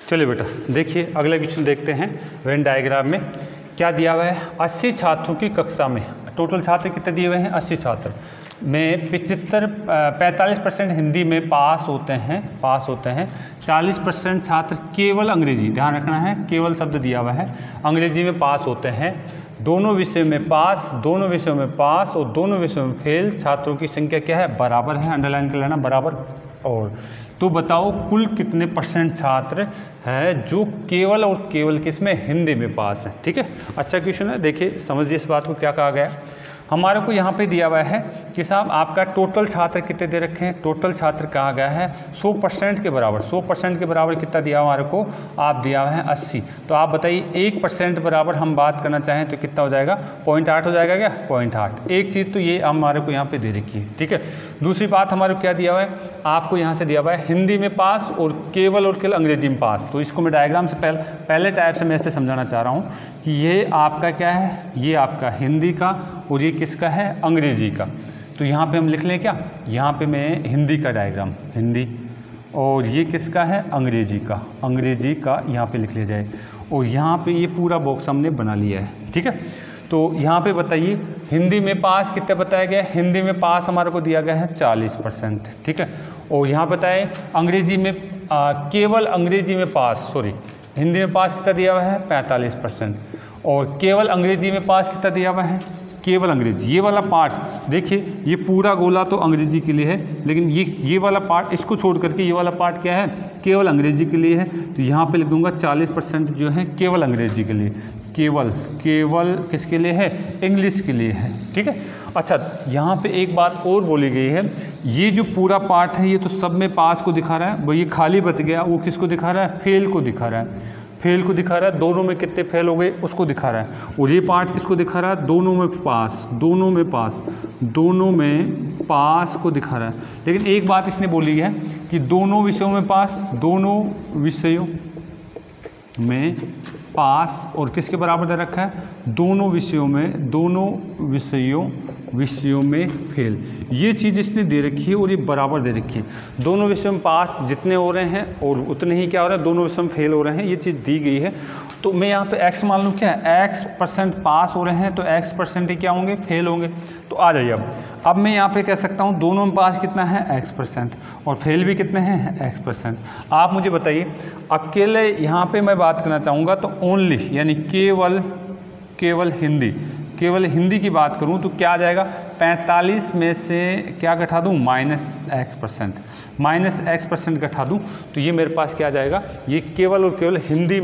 चलिए बेटा देखिए अगला क्वेश्चन देखते हैं। वेन डायग्राम में क्या दिया हुआ है, 80 छात्रों की कक्षा में टोटल छात्र कितने दिए हुए हैं, 80 छात्र में 45% हिंदी में पास होते हैं 40% छात्र केवल अंग्रेजी, ध्यान रखना है केवल शब्द दिया हुआ है, अंग्रेजी में पास होते हैं। दोनों विषयों में पास और दोनों विषयों में फेल छात्रों की संख्या क्या है, बराबर है, अंडरलाइन कर लेना बराबर। और तो बताओ कुल कितने परसेंट छात्र हैं जो केवल और केवल किस में, हिंदी में पास हैं। ठीक है, अच्छा क्वेश्चन है, देखिए समझिए इस बात को क्या कहा गया है। हमारे को यहाँ पे दिया हुआ है कि साहब आपका टोटल छात्र कितने दे रखे हैं, टोटल छात्र कहा गया है 100% के बराबर, 100% के बराबर कितना दिया हमारे को, आप दिया हुआ है 80। तो आप बताइए 1% बराबर हम बात करना चाहें तो कितना हो जाएगा, 0.8 हो जाएगा क्या, 0.8। एक चीज़ तो ये हमारे को यहाँ पे दे रखी है। ठीक है, दूसरी बात हमारे को क्या दिया हुआ है, आपको यहाँ से दिया हुआ है हिंदी में पास और केवल अंग्रेजी में पास। तो इसको मैं डायग्राम से पहले टाइप से मैं ऐसे समझाना चाह रहा हूँ कि ये आपका क्या है, ये आपका हिंदी का और ये किसका है, अंग्रेजी का। तो यहाँ पे हम लिख लें क्या, यहाँ पे मैं हिंदी का डायग्राम, हिंदी, और ये किसका है, अंग्रेजी का यहाँ पे लिख लिया जाए। और यहाँ पे ये पूरा बॉक्स हमने बना लिया है। ठीक है, तो यहाँ पे बताइए हिंदी में पास कितने बताया गया है, हिंदी में पास हमारे को दिया गया है 40%। ठीक है, और यहाँ बताएं अंग्रेजी में केवल अंग्रेजी में पास, हिंदी में पास कितना दिया हुआ है 45%, और केवल अंग्रेजी में पास कितना दिया हुआ है, केवल अंग्रेजी। ये वाला पार्ट देखिए, ये पूरा गोला तो अंग्रेजी के लिए है, लेकिन ये वाला पार्ट इसको छोड़ करके ये वाला पार्ट क्या है, केवल अंग्रेजी के लिए है। तो यहाँ पे लिख दूंगा 40% जो है केवल अंग्रेजी के लिए, केवल किसके लिए है, इंग्लिश के लिए है। ठीक है, अच्छा यहाँ पे एक बात और बोली गई है, ये जो पूरा पार्ट है ये तो सब में पास को दिखा रहा है, वो ये खाली बच गया वो किसको दिखा रहा है, फेल को दिखा रहा है, दोनों में कितने फेल हो गए उसको दिखा रहा है। और ये पार्ट किसको दिखा रहा है, दोनों में पास को दिखा रहा है। लेकिन एक बात इसने बोली है कि दोनों विषयों में पास और किसके बराबर दे रखा है, दोनों विषयों में फेल। ये चीज़ इसने दे रखी है और ये बराबर दे रखी है। दोनों विषयों में पास जितने हो रहे हैं और उतने ही क्या हो रहा है, दोनों विषयों में फेल हो रहे हैं, ये चीज़ दी गई है। तो मैं यहाँ पे x मान लूँ क्या है, x% पास हो रहे हैं तो x% ही क्या होंगे, फेल होंगे। तो आ जाइए अब मैं यहाँ पे कह सकता हूँ दोनों में पास कितना है x% और फेल भी कितने हैं x%। आप मुझे बताइए अकेले यहाँ पे मैं बात करना चाहूँगा तो ओनली यानी केवल हिंदी की बात करूं तो क्या आ जाएगा, 45 में से क्या घटा दूं, -x% घटा दूं तो ये मेरे पास क्या आ जाएगा, ये केवल और केवल हिंदी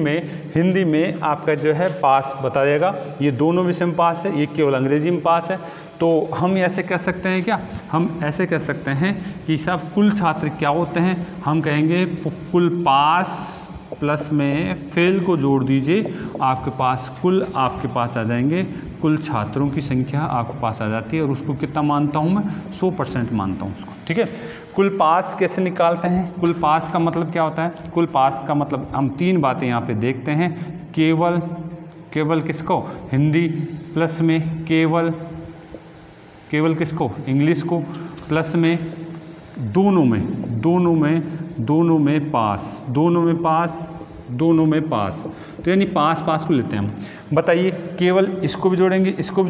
में आपका जो है पास बता देगा। ये दोनों विषय में पास है, ये केवल अंग्रेजी में पास है। तो हम ऐसे कह सकते हैं क्या, हम ऐसे कह सकते हैं कि सब कुल छात्र क्या होते हैं, हम कहेंगे कुल पास प्लस में फेल को जोड़ दीजिए, आपके पास आ जाएंगे, कुल छात्रों की संख्या आपके पास आ जाती है। और उसको कितना मानता हूँ मैं, 100% मानता हूँ उसको। ठीक है, कुल पास कैसे निकालते हैं, कुल पास का मतलब क्या होता है, कुल पास का मतलब हम 3 बातें यहाँ पे देखते हैं। केवल किसको, हिंदी, प्लस में केवल किसको, इंग्लिश को, प्लस में दोनों में पास। तो यानी पास को लेते हैं हम। बताइए केवल इसको भी जोड़ेंगे, इसको,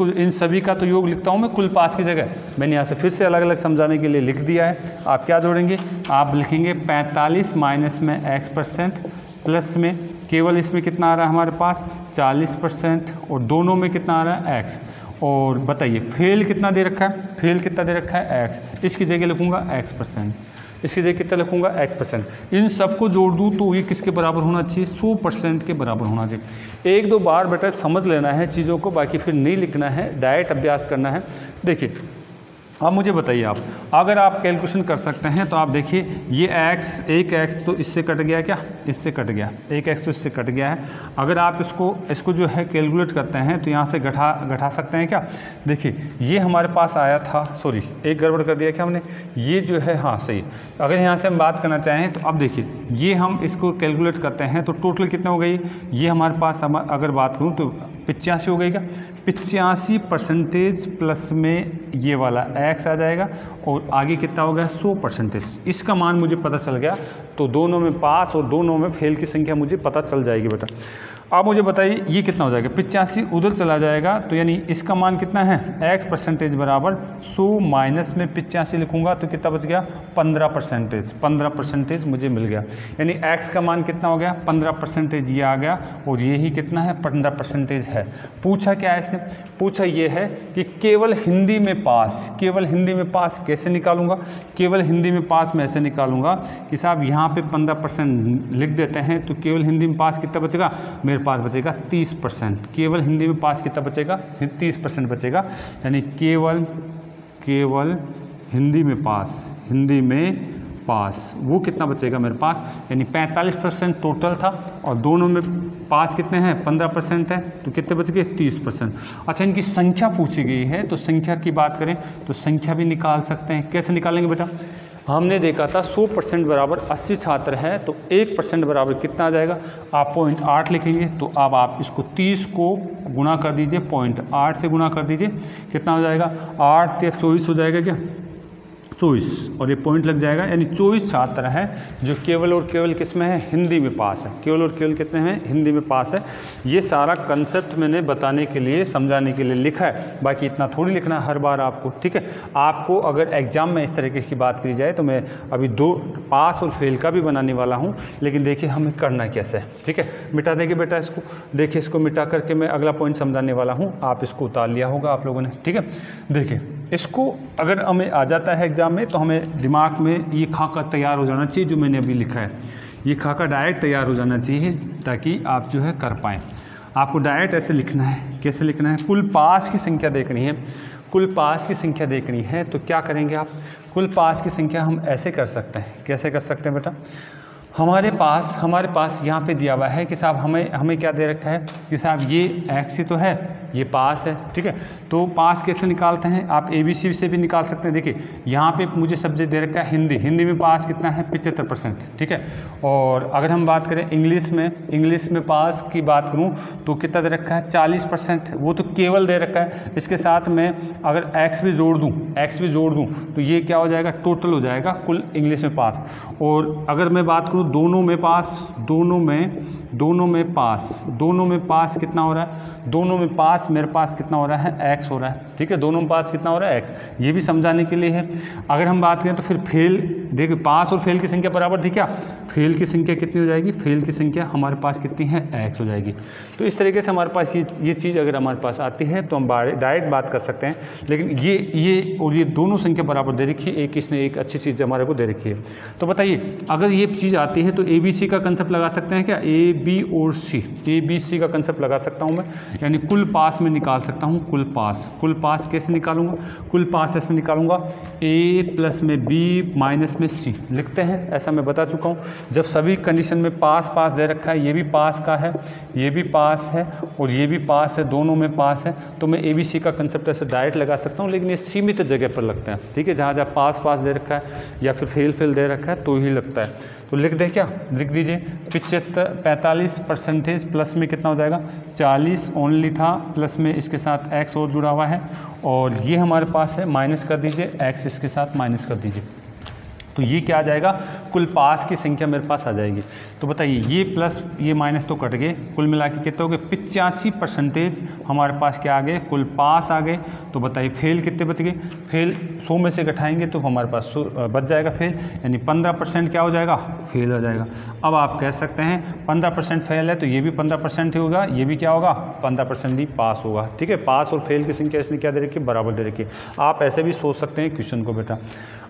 इन सभी का तो योग लिखता हूँ मैं कुल पास की जगह। मैंने यहाँ से फिर से अलग अलग समझाने के लिए लिख दिया है। आप क्या जोड़ेंगे, आप लिखेंगे 45 माइनस में x% प्लस में केवल इसमें कितना आ रहा है हमारे पास 40% और दोनों में कितना आ रहा है x। और बताइए फेल कितना दे रखा है, x। इसकी जगह लिखूँगा x%, इसकी जगह कितना लिखूँगा x%। इन सबको जोड़ दूँ तो ये किसके बराबर होना चाहिए, 100% के बराबर होना चाहिए। 1-2 बार बेटा समझ लेना है चीज़ों को, बाकी फिर नहीं लिखना है, डायरेक्ट अभ्यास करना है। देखिए अब मुझे बताइए आप, अगर आप कैलकुलेशन कर सकते हैं तो आप देखिए ये एक x तो इससे कट गया, क्या इससे कट गया, एक x तो इससे कट गया है। अगर आप इसको जो है कैलकुलेट करते हैं तो यहाँ से घटा सकते हैं क्या। देखिए ये हमारे पास आया था, एक गड़बड़ कर दिया क्या हमने, ये जो है हाँ सही। अगर यहाँ से हम बात करना चाहें तो अब देखिए ये हम इसको कैलकुलेट करते हैं तो टोटल कितना हो गई, ये हमारे पास अगर बात करूँ तो 85 हो गई क्या, 85% प्लस में ये वाला x आ जाएगा और आगे कितना हो गया 100%। इसका मान मुझे पता चल गया तो दोनों में पास और दोनों में फेल की संख्या मुझे पता चल जाएगी बेटा। अब मुझे बताइए ये कितना हो जाएगा, 85 उधर चला जाएगा तो यानी इसका मान कितना है x% बराबर 100 माइनस में 85 लिखूंगा तो कितना बच गया 15% मुझे मिल गया। यानी x का मान कितना हो गया 15% ये आ गया और ये ही कितना है 15% है। पूछा क्या है इसने, पूछा ये है कि केवल हिंदी में पास, केवल हिंदी में पास कैसे निकालूंगा, केवल हिंदी में पास मैं ऐसे निकालूंगा कि साहब यहाँ पे 15% लिख देते हैं तो केवल हिंदी में पास कितना बचेगा, मेरे पास बचेगा 30%। केवल हिंदी में पास कितना बचेगा 30% बचेगा। यानी केवल हिंदी में पास, हिंदी में पास वो कितना बचेगा मेरे पास, यानी 45% टोटल था और दोनों में पास कितने हैं 15% है तो कितने बच गए 30%। अच्छा इनकी संख्या पूछी गई है तो संख्या की बात करें तो संख्या भी निकाल सकते हैं। कैसे निकालेंगे बेटा, हमने देखा था 100% बराबर 80 छात्र हैं तो 1% बराबर कितना आ जाएगा, आप 0.8 लिखेंगे तो अब आप इसको 30 को गुणा कर दीजिए, 0.8 से गुणा कर दीजिए, कितना हो जाएगा 8 या 24 हो जाएगा क्या 24 और ये पॉइंट लग जाएगा। यानी 24 छात्र हैं जो केवल और केवल किस में है हिंदी में पास है, केवल और केवल कितने हैं हिंदी में पास है। ये सारा कंसेप्ट मैंने बताने के लिए समझाने के लिए लिखा है, बाकी इतना थोड़ी लिखना हर बार आपको, ठीक है। आपको अगर एग्जाम में इस तरीके की बात की जाए तो मैं अभी 2 पास और फेल का भी बनाने वाला हूँ, लेकिन देखिए हमें करना कैसे है, ठीक है। मिटा देंगे बेटा इसको, देखिए इसको मिटा करके मैं अगला पॉइंट समझाने वाला हूँ, आप इसको उतार लिया होगा आप लोगों ने, ठीक है। देखिए इसको अगर हमें आ जाता है एग्जाम में तो हमें दिमाग में ये खाका तैयार हो जाना चाहिए जो मैंने अभी लिखा है, ये खाका डायरेक्ट तैयार हो जाना चाहिए ताकि आप जो है कर पाएँ। आपको डायरेक्ट ऐसे लिखना है, कैसे लिखना है, कुल पास की संख्या देखनी है, कुल पास की संख्या देखनी है तो क्या करेंगे आप, कुल पास की संख्या हम ऐसे कर सकते हैं। कैसे कर सकते हैं बेटा, हमारे पास यहाँ पे दिया हुआ है कि साहब हमें क्या दे रखा है कि साहब ये x ही तो है, ये पास है, ठीक है। तो पास कैसे निकालते हैं, आप ABC से भी निकाल सकते हैं। देखिए यहाँ पे मुझे सब्जेक्ट दे रखा है हिंदी, हिंदी में पास कितना है 75%, ठीक है। और अगर हम बात करें इंग्लिश में पास की बात करूँ तो कितना दे रखा है 40%, वो तो केवल दे रखा है। इसके साथ में अगर x भी जोड़ दूँ तो ये क्या हो जाएगा, टोटल हो जाएगा कुल इंग्लिश में पास। और अगर मैं बात करूँ दोनों में पास कितना हो रहा है, दोनों में पास मेरे पास कितना हो रहा है x हो रहा है, ठीक है। दोनों में पास कितना हो रहा है x, ये भी समझाने के लिए है। अगर हम बात करें तो फिर फेल, देखिए पास और फेल की संख्या बराबर थी क्या, फेल की संख्या कितनी हो जाएगी, फेल की संख्या हमारे पास कितनी है x हो जाएगी। तो इस तरीके से हमारे पास ये चीज़ अगर हमारे पास आती है तो हम डायरेक्ट बात कर सकते हैं। लेकिन ये और ये दोनों संख्या बराबर दे रखी है, एक इसने एक अच्छी चीज़ हमारे को दे रखी है। तो बताइए अगर ये चीज़ आती है तो ABC का कंसेप्ट लगा सकते हैं क्या, A B और C, ABC का कंसेप्ट लगा सकता हूँ मैं, यानी कुल पास में निकाल सकता हूँ। कुल पास कैसे निकालूंगा, कुल पास ऐसे निकालूंगा A प्लस में B माइनस में C लिखते हैं, ऐसा मैं बता चुका हूँ। जब सभी कंडीशन में पास दे रखा है, ये भी पास का है, ये भी पास है और ये भी पास है, दोनों में पास है, तो मैं ABC का कंसेप्ट ऐसे डायरेक्ट लगा सकता हूँ। लेकिन ये सीमित जगह पर लगते हैं, ठीक है, जहाँ पास दे रखा है या फिर फेल दे रखा है तो ही लगता है। तो लिख दें क्या, लिख दीजिए 45% प्लस में कितना हो जाएगा 40 ओनली था, प्लस में इसके साथ x और जुड़ा हुआ है और ये हमारे पास है, माइनस कर दीजिए x इसके साथ माइनस कर दीजिए, तो ये क्या आ जाएगा, कुल पास की संख्या मेरे पास आ जाएगी। तो बताइए ये प्लस ये माइनस तो कट गए, कुल मिला के कितने हो गए 85% हमारे पास क्या आ गए, कुल पास आ गए। तो बताइए फेल कितने बच गए, फेल 100 में से घटाएंगे तो हमारे पास बच जाएगा फेल, यानी 15% क्या हो जाएगा, फेल हो जाएगा। अब आप कह सकते हैं 15% फेल है तो ये भी 15% ही होगा, ये भी क्या होगा 15% ही पास होगा, ठीक है। पास और फेल की संख्या इसने क्या दे रखी है, बराबर दे रखी है। आप ऐसे भी सोच सकते हैं क्वेश्चन को बेटा।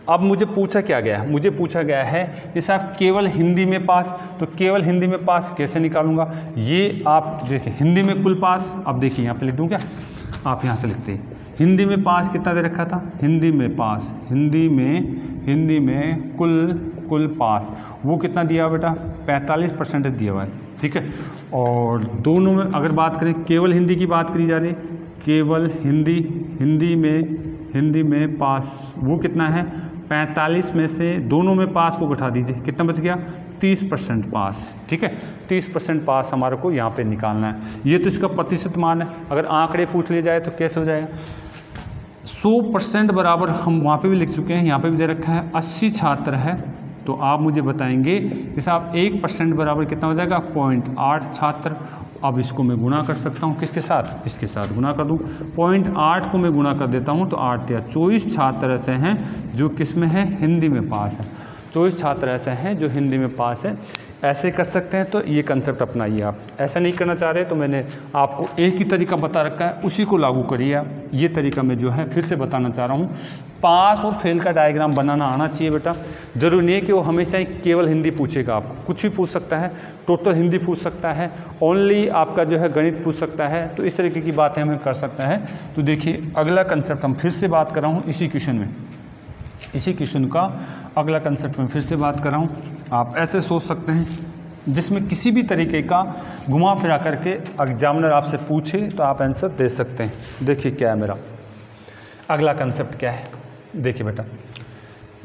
अब मुझे पूछा क्या गया है, मुझे पूछा गया है कि साहब केवल हिंदी में पास, तो केवल हिंदी में पास कैसे निकालूंगा, ये आप देखिए हिंदी में कुल पास, अब देखिए यहाँ पे लिख दूँ क्या, आप यहाँ से लिखते हैं हिंदी में पास कितना दे रखा था, हिंदी में पास, हिंदी में कुल पास वो कितना दिया हुआ बेटा 45% दिया हुआ है, ठीक है। और दोनों में अगर बात करें, केवल हिंदी की बात करी जा रही, केवल हिंदी में पास वो कितना है 45 में से दोनों में पास को घटा दीजिए, कितना बच गया 30% पास। ठीक है, 30% पास हमारे को यहाँ पे निकालना है। ये तो इसका प्रतिशत मान है। अगर आंकड़े पूछ लिए जाए तो कैसे हो जाएगा, 100% बराबर हम वहाँ पे भी लिख चुके हैं, यहाँ पे भी दे रखा है 80 छात्र है, तो आप मुझे बताएंगे कि साहब 1% बराबर कितना हो जाएगा 0.8 छात्र। अब इसको मैं गुणा कर सकता हूँ, किसके साथ, इसके साथ गुणा कर दूँ। 0.8 को मैं गुणा कर देता हूँ तो 8 या 24 छात्र ऐसे हैं जो किस में है, हिंदी में पास है। 24 छात्र ऐसे हैं जो हिंदी में पास है। ऐसे कर सकते हैं, तो ये कंसेप्ट अपनाइए। आप ऐसा नहीं करना चाह रहे तो मैंने आपको एक ही तरीका बता रखा है, उसी को लागू करिए आप। ये तरीका मैं जो है फिर से बताना चाह रहा हूँ। पास और फेल का डायग्राम बनाना आना चाहिए बेटा। जरूरी नहीं है कि वो हमेशा ही केवल हिंदी पूछेगा, आपको कुछ भी पूछ सकता है, टोटल हिंदी पूछ सकता है, ओनली आपका जो है गणित पूछ सकता है। तो इस तरीके की बातें हमें कर सकता है। तो देखिए अगला कंसेप्ट हम फिर से बात कर रहा हूँ इसी क्वेश्चन में, इसी क्वेश्चन का अगला कंसेप्ट में फिर से बात कर रहा हूँ। आप ऐसे सोच सकते हैं जिसमें किसी भी तरीके का घुमा फिरा करके एग्जामिनर आपसे पूछे तो आप आंसर दे सकते हैं। देखिए क्या है मेरा अगला कंसेप्ट क्या है। देखिए बेटा,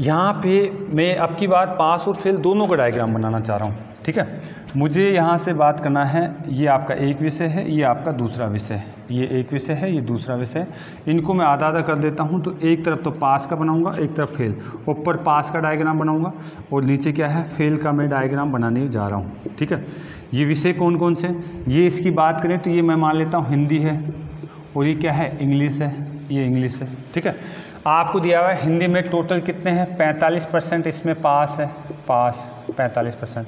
यहाँ पे मैं अब की बार पास और फेल दोनों का डायग्राम बनाना चाह रहा हूँ। ठीक है, मुझे यहाँ से बात करना है, ये आपका एक विषय है, ये आपका दूसरा विषय है, ये एक विषय है, ये दूसरा विषय है। इनको मैं आधा आधा कर देता हूँ। तो एक तरफ तो पास का बनाऊँगा, एक तरफ फेल। ऊपर पास का डायग्राम बनाऊँगा और नीचे क्या है, फेल का मैं डायग्राम बनाने जा रहा हूँ। ठीक है, ये विषय कौन कौन से, ये इसकी बात करें तो ये मैं मान लेता हूँ हिंदी है, और ये क्या है, इंग्लिश है, ये इंग्लिश है। ठीक है, आपको दिया हुआ है हिंदी में टोटल कितने हैं, 45% इसमें पास है, पास 45%।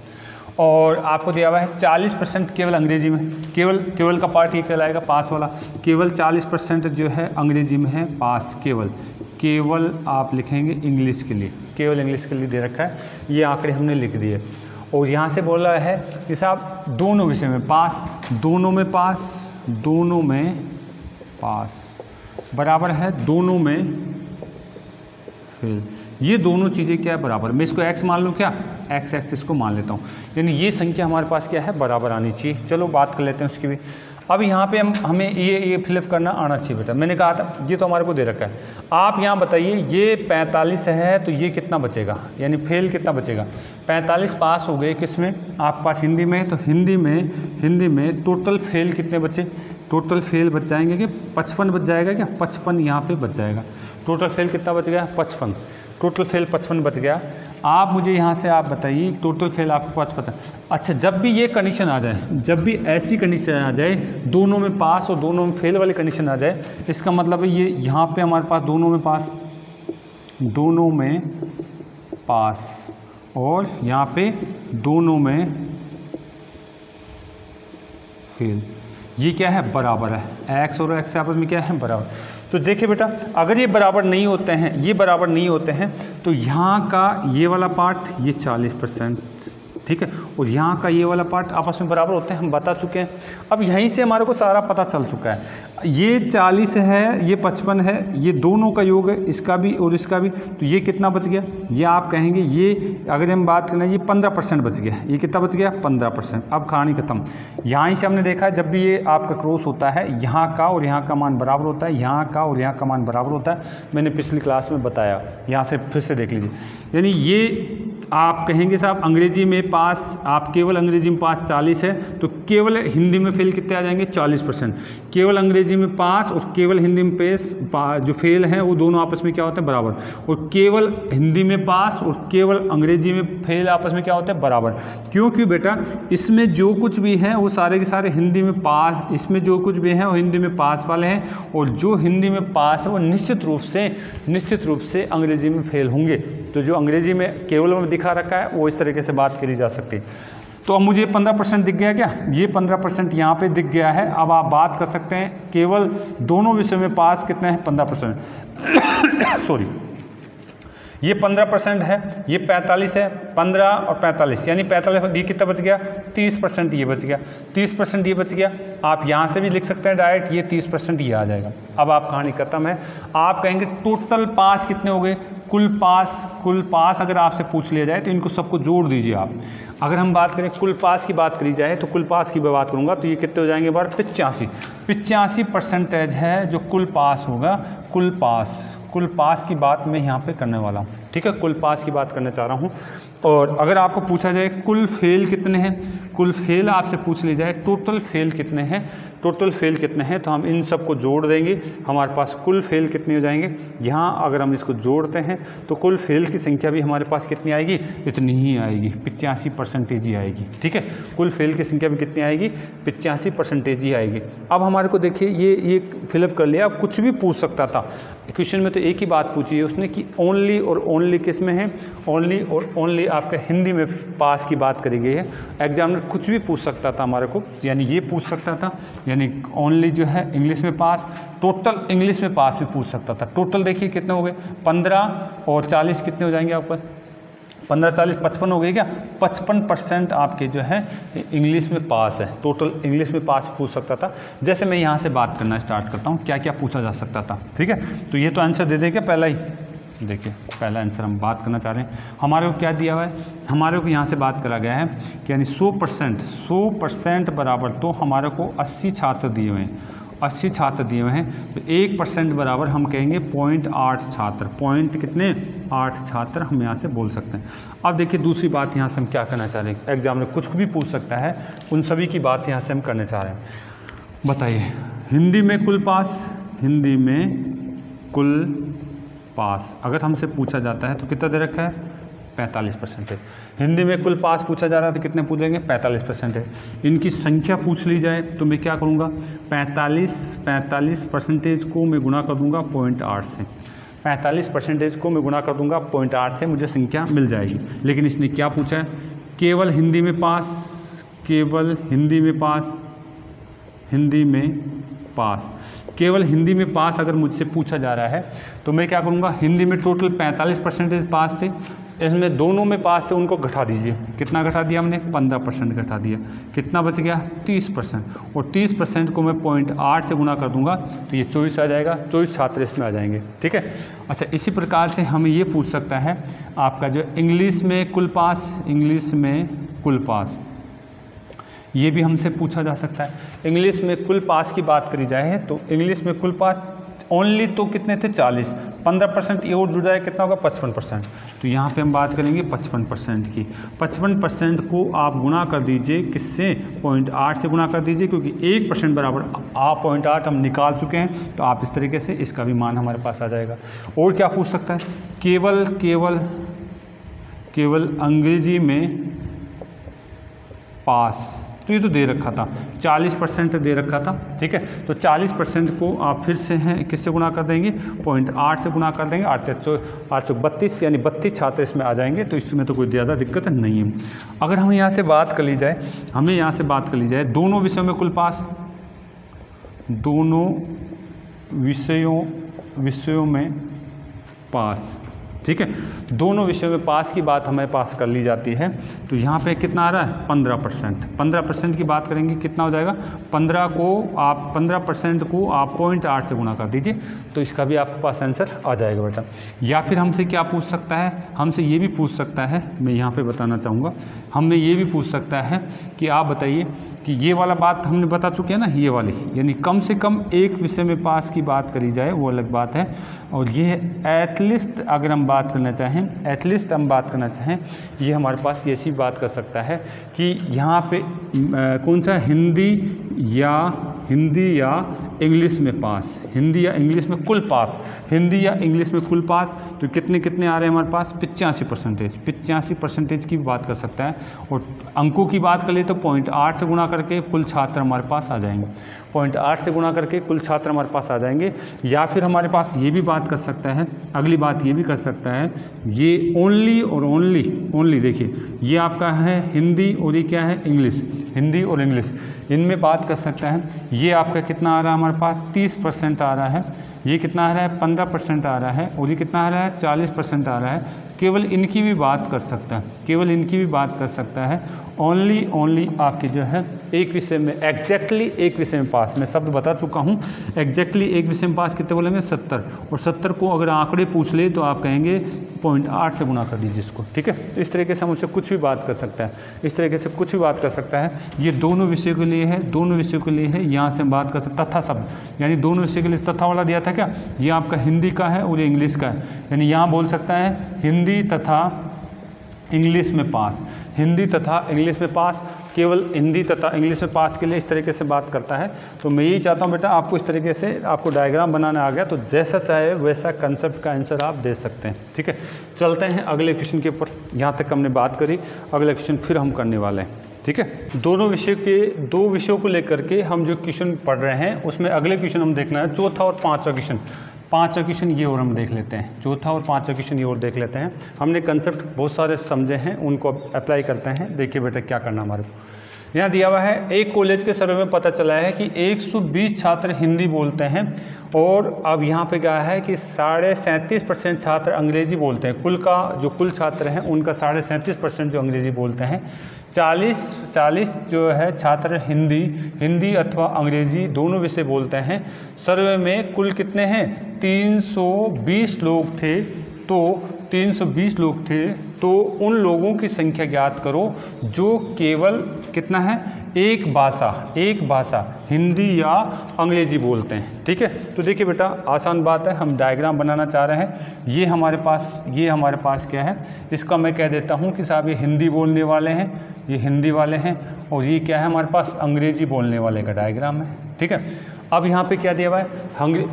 और आपको दिया हुआ है 40% केवल अंग्रेजी में, केवल का पार्ट ये कहलाएगा पास वाला। केवल 40% जो है अंग्रेजी में है पास, केवल आप लिखेंगे इंग्लिश के लिए, केवल इंग्लिश के लिए दे रखा है। ये आंकड़े हमने लिख दिए। और यहाँ से बोल रहा है कि साहब दोनों विषय में पास, दोनों में पास, दोनों में पास बराबर है दोनों में फेल। ये दोनों चीज़ें क्या है, बराबर। मैं इसको x मान लूँ, क्या x एक्सिस को मान लेता हूँ, यानी ये संख्या हमारे पास क्या है, बराबर आनी चाहिए। चलो बात कर लेते हैं उसकी भी। अब यहाँ पे हमें ये फिलअप करना आना चाहिए बेटा। मैंने कहा था ये तो हमारे को दे रखा है। आप यहाँ बताइए, ये 45 है तो ये कितना बचेगा, यानी फेल कितना बचेगा। 45 पास हो गए किस में, आपके पास हिंदी में, तो हिंदी में टोटल फेल कितने बचे, टोटल फेल बच जाएंगे कि 55 बच जाएगा क्या, 55 यहाँ पे बच जाएगा। टोटल फेल कितना बच गया, 55। टोटल फेल 55 बच गया। आप मुझे यहाँ से आप बताइए टोटल फेल आपके पास 55। अच्छा, जब भी ये कंडीशन आ जाए, जब भी ऐसी कंडीशन आ जाए, दोनों में पास और दोनों में फेल वाली कंडीशन आ जाए, इसका मतलब है ये यहाँ पे हमारे पास दोनों में पास, दोनों में पास, और यहाँ पे दोनों में फेल। ये क्या है, बराबर है। एक्स और एक्स आपस में क्या है, बराबर। तो देखिए बेटा, अगर ये बराबर नहीं होते हैं, ये बराबर नहीं होते हैं, तो यहाँ का ये वाला पार्ट ये 40%, ठीक है, और यहाँ का ये वाला पार्ट आपस में बराबर होते हैं, हम बता चुके हैं। अब यहीं से हमारे को सारा पता चल चुका है। ये 40 है, ये 55 है, ये दोनों का योग है, इसका भी और इसका भी। तो ये कितना बच गया, ये आप कहेंगे, ये अगर हम बात करें, ये 15% बच गया। ये कितना बच गया, 15%। अब कहानी खत्म। यहाँ से हमने देखा है, जब भी ये आपका क्रॉस होता है, यहाँ का और यहाँ का मान बराबर होता है, यहाँ का और यहाँ का मान बराबर होता है। मैंने पिछली क्लास में बताया, यहाँ से फिर से देख लीजिए। यानी ये आप कहेंगे साहब अंग्रेजी में पास, आप केवल अंग्रेजी में पास 40 है, तो केवल हिंदी में फेल कितने आ जाएंगे, 40%। केवल अंग्रेजी में पास और केवल हिंदी में जो फेल हैं वो दोनों आपस में क्या होते हैं, बराबर। और केवल हिंदी में पास और केवल अंग्रेजी में फेल आपस में क्या होते हैं, बराबर। क्योंकि बेटा इसमें जो कुछ भी है वो सारे के सारे हिंदी में पास, इसमें जो कुछ भी है वो हिंदी में पास वाले हैं, और जो हिंदी में पास है वो निश्चित रूप से अंग्रेजी में फेल होंगे। तो जो अंग्रेजी में केवल में दिखा रखा है वो इस तरीके से बात करी जा सकती है। तो अब मुझे 15% दिख गया क्या, ये 15% यहाँ पे दिख गया है। अब आप बात कर सकते हैं केवल दोनों विषयों में पास कितने हैं, 15%। सॉरी, ये 15% है, ये 45 है, 15 और 45 यानी 45, ये कितना बच गया, 30% ये बच गया, 30% ये बच गया। आप यहाँ से भी लिख सकते हैं डायरेक्ट, ये 30% ये आ जाएगा। अब आप कहानी खत्म है। आप कहेंगे टोटल पास कितने हो गए, कुल पास अगर आपसे पूछ लिया जाए तो इनको सबको जोड़ दीजिए आप। अगर हम बात करें कुल पास की बात करी जाए तो कुल पास की मैं बात करूंगा तो ये कितने हो जाएंगे बार, 85% है जो कुल पास होगा। कुल कुल पास की बात मैं यहाँ पे करने वाला हूँ, ठीक है, कुल पास की बात करना चाह रहा हूँ। और अगर आपको पूछा जाए कुल फेल कितने हैं, कुल फेल आपसे पूछ ली जाए टोटल फेल कितने हैं, टोटल फेल कितने हैं, तो हम इन सब को जोड़ देंगे, हमारे पास कुल फेल कितने हो जाएंगे। यहाँ अगर हम इसको जोड़ते हैं तो कुल फेल की संख्या भी हमारे पास कितनी आएगी, इतनी ही आएगी, 85% ही आएगी, ठीक है। कुल फेल की संख्या भी कितनी आएगी, 85% ही आएगी। अब हमारे को देखिए ये फिलअप कर लिया, अब कुछ भी पूछ सकता था क्वेश्चन में, तो एक ही बात पूछी है उसने कि ओनली और ओनली किस में है, ओनली और ओनली आपका हिंदी में पास की बात करी गई है। एग्जामिनर कुछ भी पूछ सकता था हमारे को, यानी ये पूछ सकता था, यानी ओनली जो है इंग्लिश में पास, टोटल इंग्लिश में पास भी पूछ सकता था। टोटल देखिए कितने हो गए, 15 और 40 कितने हो जाएंगे आपका, 15 40 55 हो गए क्या, 55% आपके जो है इंग्लिश में पास है, टोटल इंग्लिश में पास पूछ सकता था। जैसे मैं यहाँ से बात करना स्टार्ट करता हूँ, क्या क्या पूछा जा सकता था, ठीक है। तो ये तो आंसर दे देंगे पहला ही, देखिए पहला आंसर हम बात करना चाह रहे हैं। हमारे को क्या दिया हुआ है, हमारे को यहाँ से बात करा गया है कि यानी 100% बराबर, तो हमारे को 80 छात्र दिए हुए हैं, 80 छात्र दिए हुए हैं, तो 1% बराबर हम कहेंगे 0.8 छात्र, पॉइंट कितने 8 छात्र हम यहाँ से बोल सकते हैं। अब देखिए दूसरी बात यहाँ से हम क्या करना चाह रहे हैं, एग्जामिनर कुछ भी पूछ सकता है, उन सभी की बात यहाँ से हम करने चाह रहे हैं। बताइए हिंदी में कुल पास, हिंदी में कुल पास अगर हमसे पूछा जाता है तो कितना दे रखा है, 45% है। हिंदी में कुल पास पूछा जा रहा है तो कितने पूछेंगे, 45% है। इनकी संख्या पूछ ली जाए तो मैं क्या करूँगा, 45% को मैं गुणा कर दूँगा 0.8 से, 45% को मैं गुणा कर दूँगा 0.8 से, मुझे संख्या मिल जाएगी। लेकिन इसने क्या पूछा है, केवल हिंदी में पास, केवल हिंदी में पास, हिंदी में पास, केवल हिंदी में पास अगर मुझसे पूछा जा रहा है तो मैं क्या करूँगा, हिंदी में टोटल 45% पास थे, इसमें दोनों में पास थे, उनको घटा दीजिए। कितना घटा दिया हमने, 15% घटा दिया, कितना बच गया 30%, और 30% को मैं 0.8 से गुणा कर दूंगा तो ये 24 आ जाएगा, 24 छात्र इसमें आ जाएंगे, ठीक है। अच्छा इसी प्रकार से हमें ये पूछ सकता है आपका जो इंग्लिश में कुल पास, इंग्लिश में कुल पास, ये भी हमसे पूछा जा सकता है। इंग्लिश में कुल पास की बात करी जाए तो इंग्लिश में कुल पास ओनली तो कितने थे 40, 15% ये और जुड़ जाए कितना होगा 55%। तो यहाँ पे हम बात करेंगे 55% की। 55% को आप गुणा कर दीजिए किससे, 0.8 से गुणा कर दीजिए, क्योंकि 1% बराबर आप 0.8 हम निकाल चुके हैं, तो आप इस तरीके से इसका भी मान हमारे पास आ जाएगा। और क्या पूछ सकता है, केवल केवल केवल अंग्रेजी में पास, तो ये तो दे रखा था 40% दे रखा था, ठीक है। तो 40% को आप फिर से हैं किससे गुणा कर देंगे, 0.8 से गुणा कर देंगे, 8 चौक 32, यानी 32 छात्र इसमें आ जाएंगे, तो इसमें तो कोई ज़्यादा दिक्कत नहीं है। अगर हम यहाँ से बात कर ली जाए, हमें यहाँ से बात कर ली जाए दोनों विषयों में कुल पास, दोनों विषयों में पास, ठीक है, दोनों विषयों में पास की बात हमें पास कर ली जाती है। तो यहाँ पे कितना आ रहा है 15%, 15% की बात करेंगे कितना हो जाएगा, 15% को आप 0.8 से गुणा कर दीजिए, तो इसका भी आपके पास आंसर आ जाएगा बेटा। या फिर हमसे क्या पूछ सकता है, हमसे ये भी पूछ सकता है, मैं यहाँ पे बताना चाहूँगा, हमें ये भी पूछ सकता है कि आप बताइए कि ये वाला बात हमने बता चुके हैं ना, ये वाली, यानी कम से कम एक विषय में पास की बात करी जाए वो अलग बात है, और ये एटलीस्ट अगर हम बात करना चाहें, एटलीस्ट हम बात करना चाहें, ये हमारे पास ऐसी बात कर सकता है कि यहाँ पे कौन सा हिंदी या इंग्लिश में पास, हिंदी या इंग्लिश में कुल पास, हिंदी या इंग्लिश में कुल पास, तो कितने कितने आ रहे हैं हमारे पास 85% की बात कर सकता है। और अंकों की बात कर ले तो 0.8 से गुणा करके कुल छात्र हमारे पास आ जाएंगे, 0.8 से गुणा करके कुल छात्र हमारे पास आ जाएंगे। या फिर हमारे पास ये भी बात कर सकता है, अगली बात ये भी कर सकता है, ये ओनली और ओनली देखिए, ये आपका है हिंदी और ये क्या है इंग्लिश, हिंदी और इंग्लिश, इनमें बात कर सकता है। ये आपका कितना आ रहा है हमारे पास 30% आ रहा है, ये कितना आ रहा है 15% आ रहा है, और ये कितना आ रहा है 40% आ रहा है। केवल इनकी भी बात कर सकता है, केवल इनकी भी बात कर सकता है। ओनली आपकी जो है एक विषय में, एग्जैक्टली एक विषय में पास, मैं शब्द बता चुका हूँ, एग्जैक्टली एक विषय में पास कितने बोलेंगे 70, और 70 को अगर आंकड़े पूछ ले तो आप कहेंगे 0.8 से गुना कर दीजिए इसको, ठीक है। तो इस तरीके से हम उससे कुछ भी बात कर सकता है, इस तरीके से कुछ भी बात कर सकता है। ये दोनों विषयों के लिए है, दोनों विषयों के लिए है। यहाँ से हम बात कर सकते तथा शब्द, यानी दोनों विषय के लिए तथा वाला दिया था क्या, ये आपका हिंदी का है और ये इंग्लिश का है, यानी यहाँ बोल सकता है हिंदी तथा इंग्लिश में पास, हिंदी तथा इंग्लिश में पास, केवल हिंदी तथा इंग्लिश में पास के लिए इस तरीके से बात करता है। तो मैं यही चाहता हूँ बेटा आपको इस तरीके से आपको डायग्राम बनाना आ गया तो जैसा चाहे वैसा कंसेप्ट का आंसर आप दे सकते हैं, ठीक है। चलते हैं अगले क्वेश्चन के ऊपर, यहाँ तक हमने बात करी, अगले क्वेश्चन फिर हम करने वाले हैं, ठीक है। दो विषयों को लेकर के हम जो क्वेश्चन पढ़ रहे हैं उसमें अगले क्वेश्चन हम देखना है चौथा और पाँचवा क्वेश्चन। पाँचवा क्वेश्चन ये और हम देख लेते हैं, चौथा और पाँचवा क्वेश्चन ये और देख लेते हैं। हमने कंसेप्ट बहुत सारे समझे हैं, उनको अप्लाई करते हैं। देखिए बेटा क्या करना हमारे को यहाँ दिया हुआ है। एक कॉलेज के सर्वे में पता चला है कि 120 छात्र हिंदी बोलते हैं और अब यहाँ पे क्या है कि 37.5% छात्र अंग्रेजी बोलते हैं। कुल छात्र हैं उनका 37.5% जो अंग्रेजी बोलते हैं। 40 जो है छात्र हिंदी अथवा अंग्रेजी दोनों विषय बोलते हैं। सर्वे में कुल कितने हैं, 320 लोग थे, तो 320 लोग थे, तो उन लोगों की संख्या ज्ञात करो जो केवल कितना है, एक भाषा हिंदी या अंग्रेजी बोलते हैं, ठीक है। तो देखिए बेटा आसान बात है, हम डायग्राम बनाना चाह रहे हैं। ये हमारे पास क्या है, इसका मैं कह देता हूँ कि साहब ये हिंदी बोलने वाले हैं, ये हिंदी वाले हैं, और ये क्या है हमारे पास अंग्रेजी बोलने वाले का डायग्राम है, ठीक है। अब यहाँ पे क्या दिया हुआ है,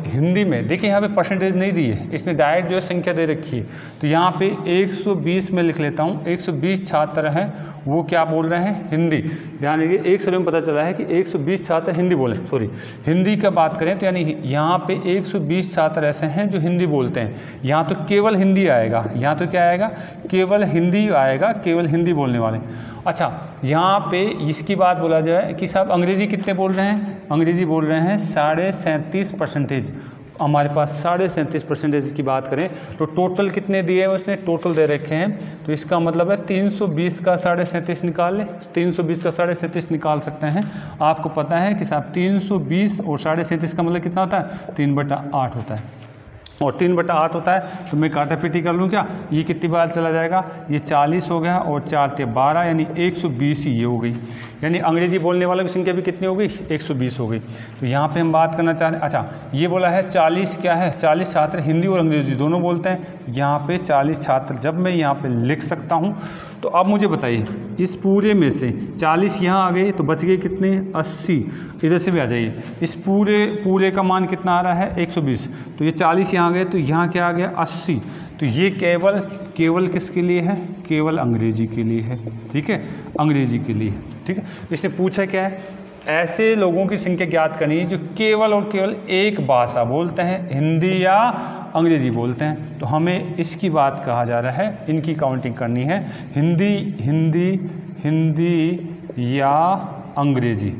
हिंदी में देखिए यहाँ पे परसेंटेज नहीं दी है, इसने डायरेक्ट जो है संख्या दे रखी है। तो यहाँ पे 120 में लिख लेता हूँ, 120 छात्र हैं, वो क्या बोल रहे हैं, हिंदी। ध्यान रखिए एक सर्वे में पता चला है कि 120 छात्र हिंदी का बात करें तो यानी यहाँ पे 120 छात्र ऐसे हैं जो हिंदी बोलते हैं। यहाँ तो केवल हिंदी आएगा, यहाँ तो क्या आएगा, केवल हिंदी आएगा, केवल हिंदी बोलने वाले। अच्छा यहाँ पे इसकी बात बोला जाए कि साहब अंग्रेज़ी कितने बोल रहे हैं, अंग्रेज़ी बोल रहे हैं 37.5%। हमारे पास 37.5% की बात करें तो टोटल कितने दिए हैं, उसने टोटल दे रखे हैं। तो इसका मतलब है 320 का 37.5 निकाल लें, 320 का 37.5 निकाल सकते हैं। आपको पता है कि साहब 320 और 37.5 का मतलब कितना होता है, 3/8 होता है, और 3/8 होता है। तो मैं काटापीटी कर लूँ क्या, ये कितनी बार चला जाएगा, ये 40 हो गया और 4 × 12 यानी 120 ही ये हो गई। यानी अंग्रेजी बोलने वालों की संख्या भी कितनी हो गई, 120 हो गई। तो यहाँ पे हम बात करना चाह रहे हैं, अच्छा ये बोला है 40 क्या है, 40 छात्र हिंदी और अंग्रेजी दोनों बोलते हैं। यहाँ पे 40 छात्र जब मैं यहाँ पे लिख सकता हूँ, तो अब मुझे बताइए इस पूरे में से 40 यहाँ आ गए तो बच गए कितने, 80। इधर से भी आ जाइए, इस पूरे का मान कितना आ रहा है, 120। तो ये 40 यहाँ गए तो यहाँ क्या आ गया, 80। तो ये केवल किसके लिए है, केवल अंग्रेजी के लिए है, ठीक है, अंग्रेजी के लिए, ठीक है। इसने पूछा क्या है, ऐसे लोगों की संख्या ज्ञात करनी है जो केवल और केवल एक भाषा बोलते हैं, हिंदी या अंग्रेजी बोलते हैं। तो हमें इसकी बात कहा जा रहा है, इनकी काउंटिंग करनी है, हिंदी या अंग्रेजी।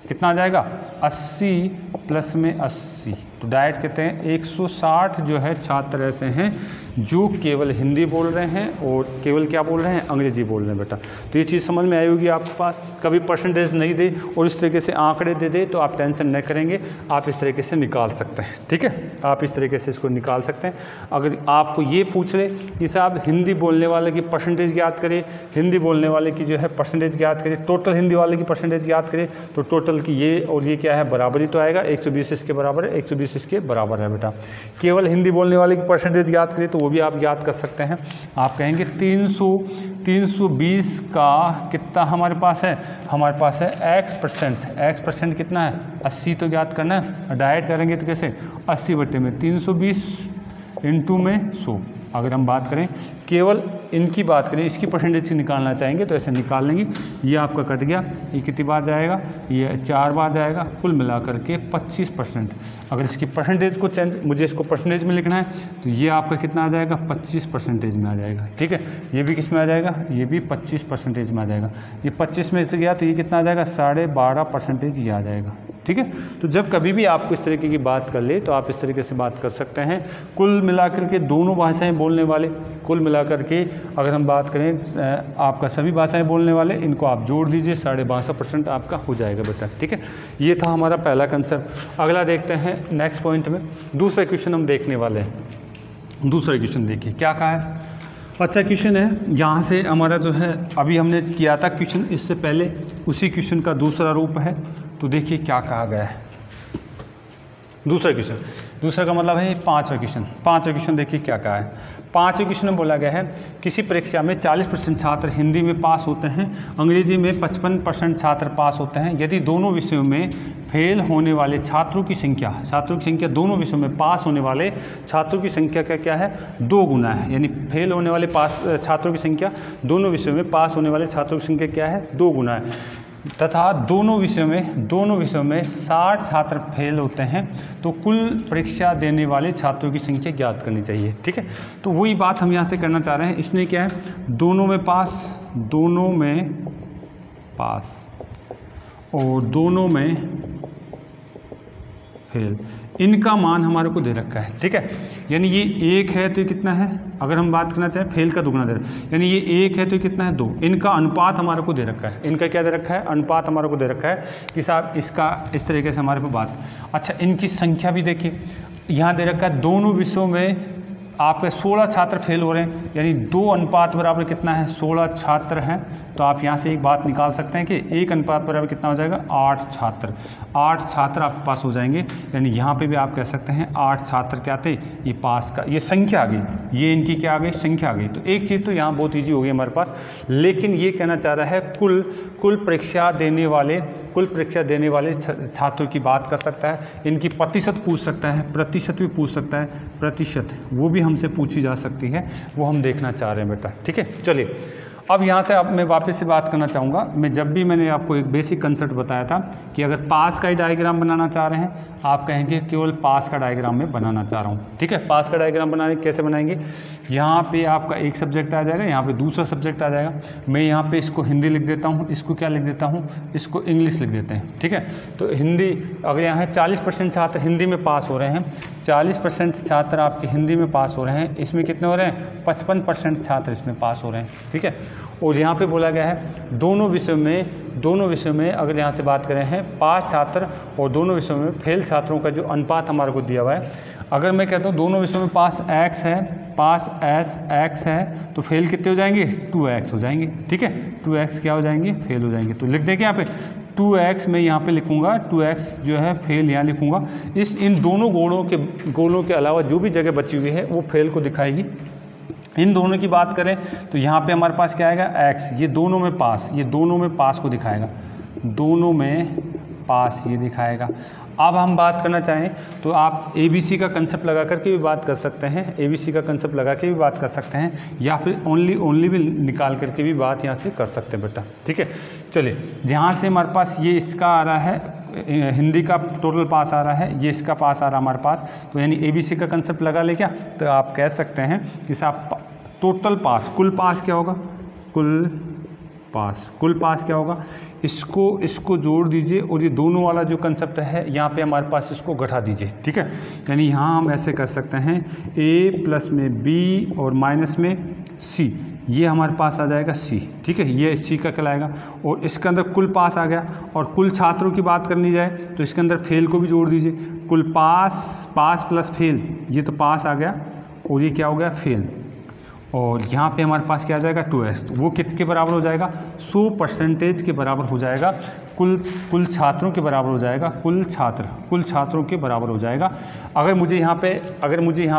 कितना आ जाएगा, 80 प्लस में 80, तो डायरेक्ट कहते हैं 160 जो है छात्र ऐसे हैं जो केवल हिंदी बोल रहे हैं और केवल क्या बोल रहे हैं, अंग्रेजी बोल रहे हैं बेटा। तो ये चीज़ समझ में आई होगी आपके पास। कभी परसेंटेज नहीं दे और इस तरीके से आंकड़े दे तो आप टेंशन नहीं करेंगे, आप इस तरीके से निकाल सकते हैं, ठीक है, आप इस तरीके से इसको निकाल सकते हैं। अगर आपको ये पूछ ले कि साहब हिंदी बोलने वाले की परसेंटेज ज्ञात करें, हिंदी बोलने वाले की जो है परसेंटेज ज्ञात करें, टोटल हिंदी वाले की परसेंटेज ज्ञात करें, तो टोटल की ये और ये क्या है, बराबरी तो आएगा, 120 इसके बराबर है, 120 इसके बराबर है बेटा। केवल हिंदी बोलने वाले की परसेंटेज ज्ञात करें तो वो भी आप याद कर सकते हैं। आप कहेंगे 320 का कितना हमारे पास है, हमारे पास है x परसेंट कितना है, 80 तो ज्ञात करना है। डायरेक्ट करेंगे तो कैसे, 80/320 इंटू में 100। अगर हम बात करें केवल इनकी बात करें, इसकी परसेंटेज निकालना चाहेंगे तो ऐसे निकाल लेंगे। ये आपका कट गया, ये कितनी बार जाएगा, ये 4 बार जाएगा, कुल मिलाकर के 25%। अगर इसकी परसेंटेज को मुझे इसको परसेंटेज में लिखना है तो ये आपका कितना आ जाएगा, 25% में आ जाएगा, ठीक है। ये भी किस में आ जाएगा, ये भी 25% में आ जाएगा। ये 25 में से गया तो ये कितना आ जाएगा, 12.5% ये आ जाएगा, ठीक है। तो जब कभी भी आपको इस तरीके की बात कर ले तो आप इस तरीके से बात कर सकते हैं। कुल मिलाकर के दोनों भाषाएं बोलने वाले, कुल मिलाकर के अगर हम बात करें आपका सभी भाषाएं बोलने वाले, इनको आप जोड़ दीजिए, 62.5% आपका हो जाएगा बेटा, ठीक है। ये था हमारा पहला कंसेप्ट। अगला देखते हैं नेक्स्ट पॉइंट में, दूसरा क्वेश्चन हम देखने वाले हैं। दूसरा क्वेश्चन देखिए क्या कहा है। अच्छा क्वेश्चन है, यहाँ से हमारा जो है अभी हमने किया था क्वेश्चन इससे पहले, उसी क्वेश्चन का दूसरा रूप है। तो देखिए क्या कहा गया है। दूसरा क्वेश्चन, दूसरा का मतलब है पाँचवा क्वेश्चन। पाँचवा क्वेश्चन देखिए क्या कहा है। पाँचवें क्वेश्चन में बोला गया है किसी परीक्षा में 40% छात्र हिंदी में पास होते हैं, अंग्रेजी में 55% छात्र पास होते हैं। यदि दोनों विषयों में फेल होने वाले छात्रों की संख्या दोनों विषयों में पास होने वाले छात्रों की संख्या का क्या है, 2 गुना है। यानी फेल होने वाले छात्रों की संख्या दोनों विषयों में पास होने वाले छात्रों की संख्या क्या है, 2 गुना है। तथा दोनों विषयों में 60 छात्र फेल होते हैं तो कुल परीक्षा देने वाले छात्रों की संख्या ज्ञात करनी चाहिए। ठीक है, तो वही बात हम यहाँ से करना चाह रहे हैं। इसने क्या है, दोनों में पास और दोनों में फेल, इनका मान हमारे को दे रखा है। ठीक है, यानी ये 1 है तो ये कितना है, अगर हम बात करना चाहें फेल का दुगना दे रखा है, यानी ये 1 है तो ये कितना है, 2। इनका अनुपात हमारे को दे रखा है। इनका क्या दे रखा है, अनुपात हमारे को दे रखा है कि साहब इसका इस तरीके से हमारे को बात। अच्छा, इनकी संख्या भी देखिए, यहाँ दे रखा है दोनों विषयों में आपके 16 छात्र फेल हो रहे हैं, यानी 2 अनुपात बराबर कितना है, 16 छात्र हैं। तो आप यहाँ से एक बात निकाल सकते हैं कि 1 अनुपात बराबर कितना हो जाएगा, 8 छात्र। 8 छात्र आपके पास हो जाएंगे, यानी यहाँ पे भी आप कह सकते हैं 8 छात्र क्या थे, ये पास का, ये संख्या आ गई, ये इनकी क्या आ गई, संख्या आ गई। तो एक चीज़ तो यहाँ बहुत ईजी हो गई हमारे पास। लेकिन ये कहना चाह रहा है कुल परीक्षा देने वाले छात्रों की बात कर सकता है। इनकी प्रतिशत पूछ सकता है, प्रतिशत भी पूछ सकता है, प्रतिशत वो भी हमसे पूछी जा सकती है, वो हम देखना चाह रहे हैं बेटा। ठीक है, चलिए अब यहाँ से अब मैं वापस से बात करना चाहूँगा। मैं जब भी मैंने आपको एक बेसिक कंसेप्ट बताया था कि अगर पास का ही डायग्राम बनाना चाह रहे हैं, आप कहेंगे केवल पास का डायग्राम में बनाना चाह रहा हूँ। ठीक है, पास का डायग्राम बनाने कैसे बनाएंगे, यहाँ पे आपका एक सब्जेक्ट आ जाएगा, यहाँ पे दूसरा सब्जेक्ट आ जाएगा। मैं यहाँ पे इसको हिंदी लिख देता हूँ, इसको क्या लिख देता हूँ, इसको इंग्लिश लिख देते हैं। ठीक है, तो हिंदी अगर यहाँ है 40% छात्र हिंदी में पास हो रहे हैं, 40% छात्र आपके हिंदी में पास हो रहे हैं, इसमें कितने हो रहे हैं, 55% छात्र इसमें पास हो रहे हैं। ठीक है, और यहाँ पे बोला गया है दोनों विषयों में अगर यहाँ से बात करें हैं 5 छात्र और दोनों विषयों में फेल छात्रों का जो अनुपात हमारे को दिया हुआ है, अगर मैं कहता हूँ दोनों विषयों में पास x है, पास x है, तो फेल कितने हो जाएंगे, 2x हो जाएंगे। ठीक है, 2x क्या हो जाएंगे, फेल हो जाएंगे। तो लिख देंगे यहाँ पे 2x, मैं यहाँ पे लिखूँगा 2x जो है फेल यहाँ लिखूँगा। इन दोनों गोलों के अलावा जो भी जगह बची हुई है वो फेल को दिखाएगी। इन दोनों की बात करें तो यहाँ पे हमारे पास क्या आएगा, x, ये दोनों में पास को दिखाएगा, दोनों में पास ये दिखाएगा। अब हम बात करना चाहें तो आप ABC का कंसेप्ट लगा करके भी बात कर सकते हैं, ABC का कंसेप्ट लगा के भी बात कर सकते हैं, या फिर ओनली भी निकाल करके भी बात यहाँ से कर सकते हैं बेटा। ठीक है, चलिए यहाँ से हमारे पास ये इसका आ रहा है, हिंदी का टोटल पास आ रहा है, ये इसका पास आ रहा है हमारे पास, तो यानी ABC का कंसेप्ट लगा ले क्या, तो आप कह सकते हैं कि साहब टोटल पास, कुल पास क्या होगा, कुल पास क्या होगा, इसको जोड़ दीजिए और ये दोनों वाला जो कंसेप्ट है यहाँ पे हमारे पास इसको घटा दीजिए। ठीक है, यानी यहाँ हम ऐसे कर सकते हैं A प्लस में B और माइनस में C, ये हमारे पास आ जाएगा C। ठीक है, ये C का कहलाएगा। और इसके अंदर कुल पास आ गया, और कुल छात्रों की बात करनी जाए तो इसके अंदर फेल को भी जोड़ दीजिए। कुल पास प्लस फेल, ये तो पास आ गया और ये क्या हो गया, फेल। और यहाँ पे हमारे पास क्या आ जाएगा, 2x, तो वो किसके बराबर हो जाएगा, 100% के बराबर हो जाएगा, कुल छात्रों के बराबर हो जाएगा, कुल छात्रों के बराबर हो जाएगा। अगर मुझे यहाँ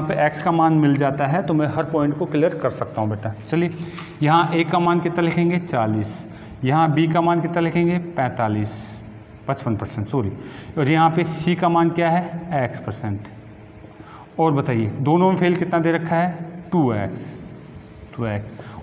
पे x का मान मिल जाता है तो मैं हर पॉइंट को क्लियर कर सकता हूँ बेटा। चलिए, यहाँ a का मान कितना लिखेंगे, 40, यहाँ b का मान कितना लिखेंगे, 55% सॉरी, और यहाँ पे c का मान क्या है, x%। और बताइए दोनों में फेल कितना दे रखा है, 2x,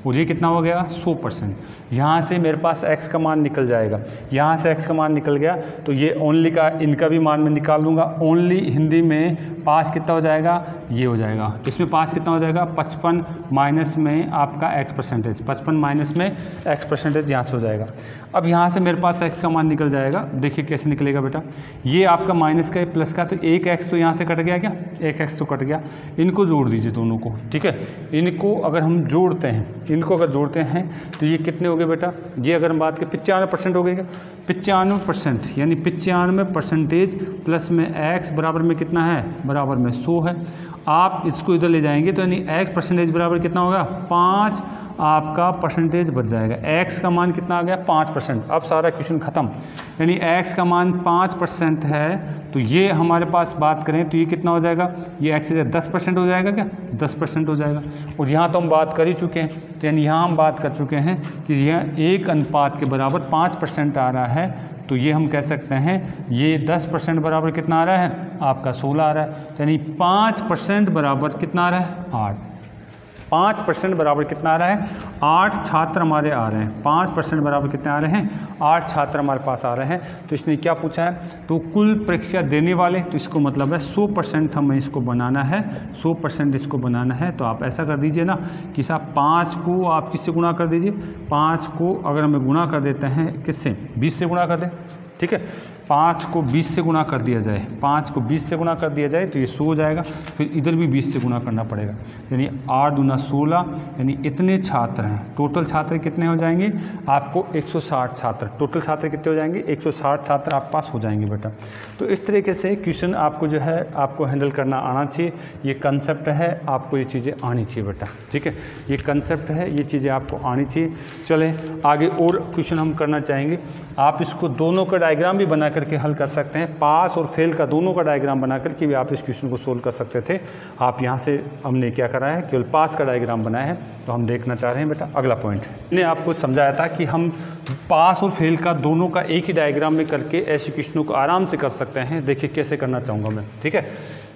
और ये कितना हो गया, 100%। यहाँ से मेरे पास x का मान निकल जाएगा, यहाँ से x का मान निकल गया तो ये ओनली का इनका भी मान मैं निकाल लूँगा। ओनली हिंदी में पास कितना हो जाएगा, ये हो जाएगा, इसमें पास कितना हो जाएगा, 55 माइनस में आपका x%, 55 माइनस में x% यहाँ से हो जाएगा। अब यहाँ से मेरे पास x का मान निकल जाएगा, देखिए कैसे निकलेगा बेटा, ये आपका माइनस का प्लस का, तो 1x तो यहाँ से कट गया, क्या 1x तो कट गया, इनको जोड़ दीजिए दोनों को। ठीक है, इनको अगर हम जोड़ते हैं तो ये कितने हो गए बेटा, ये अगर हम बात करें 95% हो गए क्या, 95%, यानी 95% प्लस में x बराबर में कितना है, बराबर में 100 है। आप इसको इधर ले जाएंगे तो यानी x परसेंटेज बराबर कितना होगा 5 आपका परसेंटेज बच जाएगा। x का मान कितना आ गया 5%। अब सारा क्वेश्चन ख़त्म, यानी x का मान 5% है तो ये हमारे पास बात करें तो ये कितना हो जाएगा, ये x से 10% हो जाएगा क्या, 10% हो जाएगा। और यहाँ तो हम बात कर ही चुके हैं, तो यानी यहाँ हम बात कर चुके हैं कि यह 1 अनुपात के बराबर 5% आ रहा है, तो ये हम कह सकते हैं ये 10% बराबर कितना आ रहा है आपका 16 आ रहा है। यानी 5% बराबर कितना आ रहा है 8, 5% बराबर कितना आ रहा है 8 छात्र हमारे आ रहे हैं। 5% बराबर कितने आ रहे हैं 8 छात्र हमारे पास आ रहे हैं। तो इसने क्या पूछा है, तो कुल परीक्षा देने वाले, तो इसको मतलब है 100% हमें इसको बनाना है, 100% इसको बनाना है। तो आप ऐसा कर दीजिए ना कि साहब 5 को आप किससे गुणा कर दीजिए, 5 को अगर हमें गुणा कर देते हैं किससे 20 से गुणा कर दें, ठीक है। 5 को 20 से गुणा कर दिया जाए, 5 को 20 से गुणा कर दिया जाए तो ये 100 हो जाएगा, फिर इधर भी 20 से गुणा करना पड़ेगा, यानी 8 दूना 16, यानी इतने छात्र हैं। टोटल छात्र कितने हो जाएंगे आपको 160 छात्र, टोटल छात्र कितने हो जाएंगे 160 छात्र आप पास हो जाएंगे बेटा। तो इस तरीके से क्वेश्चन आपको जो है आपको हैंडल करना आना चाहिए, ये कंसेप्ट है, आपको ये चीज़ें आनी चाहिए बेटा, ठीक है। ये कंसेप्ट है, ये चीज़ें आपको आनी चाहिए। चले आगे और क्वेश्चन हम करना चाहेंगे। आप इसको दोनों का डायग्राम भी बना करके हल कर सकते हैं, पास और फेल का दोनों का डायग्राम बना करके भी आप इस क्वेश्चन को सोल्व कर सकते थे। आप यहाँ से हमने क्या करा है, केवल पास का डायग्राम बनाया है। तो हम देखना चाह रहे हैं बेटा अगला पॉइंट। मैंने आपको समझाया था कि हम पास और फेल का दोनों का एक ही डायग्राम में करके ऐसे क्वेश्चनों को आराम से कर सकते हैं। देखिए कैसे करना चाहूँगा मैं, ठीक है।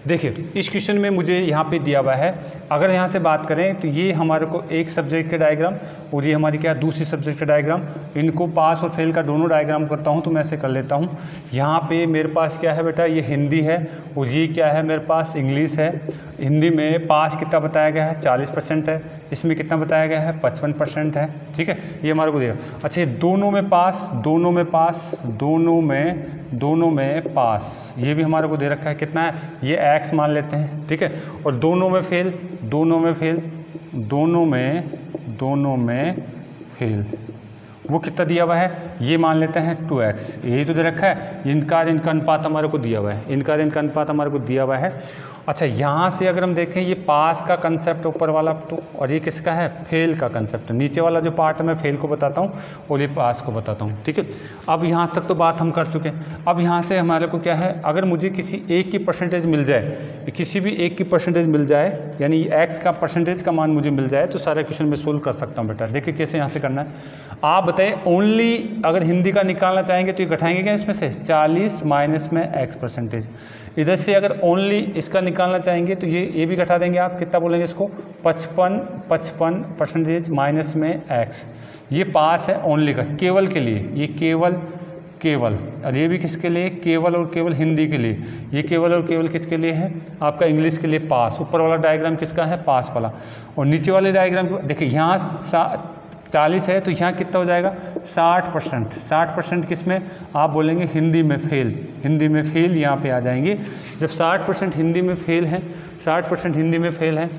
देखिए इस क्वेश्चन में मुझे यहाँ पे दिया हुआ है, अगर यहाँ से बात करें तो ये हमारे को एक सब्जेक्ट का डायग्राम और ये हमारी क्या दूसरी सब्जेक्ट का डायग्राम, इनको पास और फेल का दोनों डायग्राम करता हूँ तो मैं ऐसे कर लेता हूँ। यहाँ पे मेरे पास क्या है बेटा, ये हिंदी है और ये क्या है मेरे पास इंग्लिश है। हिंदी में पास कितना बताया गया है 40% है, इसमें कितना बताया गया है 55% है, ठीक है। ये हमारे को देगा। अच्छा दोनों में पास, दोनों में पास, दोनों में पास, ये भी हमारे को दे रखा है कितना है, ये x मान लेते हैं, ठीक है। और दोनों में फेल, दोनों में फेल, दोनों में फेल, वो कितना दिया हुआ है, ये मान लेते हैं 2x, यही तो दे रखा है। इनका अनुपात हमारे को दिया हुआ है, इनका अनुपात हमारे को दिया हुआ है। अच्छा यहाँ से अगर हम देखें ये पास का कंसेप्ट ऊपर वाला, तो और ये किसका है फेल का कंसेप्ट, नीचे वाला जो पार्ट है मैं फेल को बताता हूँ और ये पास को बताता हूँ, ठीक है। अब यहाँ तक तो बात हम कर चुके हैं। अब यहाँ से हमारे को क्या है, अगर मुझे किसी एक की परसेंटेज मिल जाए, किसी भी एक की परसेंटेज मिल जाए, यानी x का परसेंटेज का मान मुझे मिल जाए तो सारा क्वेश्चन मैं सोल्व कर सकता हूँ बेटा। देखिए कैसे यहाँ से करना है, आप बताइए। ओनली अगर हिंदी का निकालना चाहेंगे तो ये घटाएंगे क्या इसमें से 40 माइनस में x परसेंटेज। इधर से अगर ओनली इसका निकालना चाहेंगे तो ये भी घटा देंगे आप, कितना बोलेंगे इसको 55% माइनस में x। ये पास है ओनली का, केवल के लिए, ये केवल और ये भी किसके लिए, केवल और केवल हिंदी के लिए। ये केवल और केवल किसके लिए है आपका इंग्लिश के लिए पास। ऊपर वाला डायग्राम किसका है पास वाला, और नीचे वाले डायग्राम देखिए यहाँ 40 है तो यहाँ कितना हो जाएगा 60%। 60% किस में आप बोलेंगे हिंदी में फेल, हिंदी में फेल यहाँ पे आ जाएंगे। जब 60% हिंदी में फेल है, 60% हिंदी में फेल है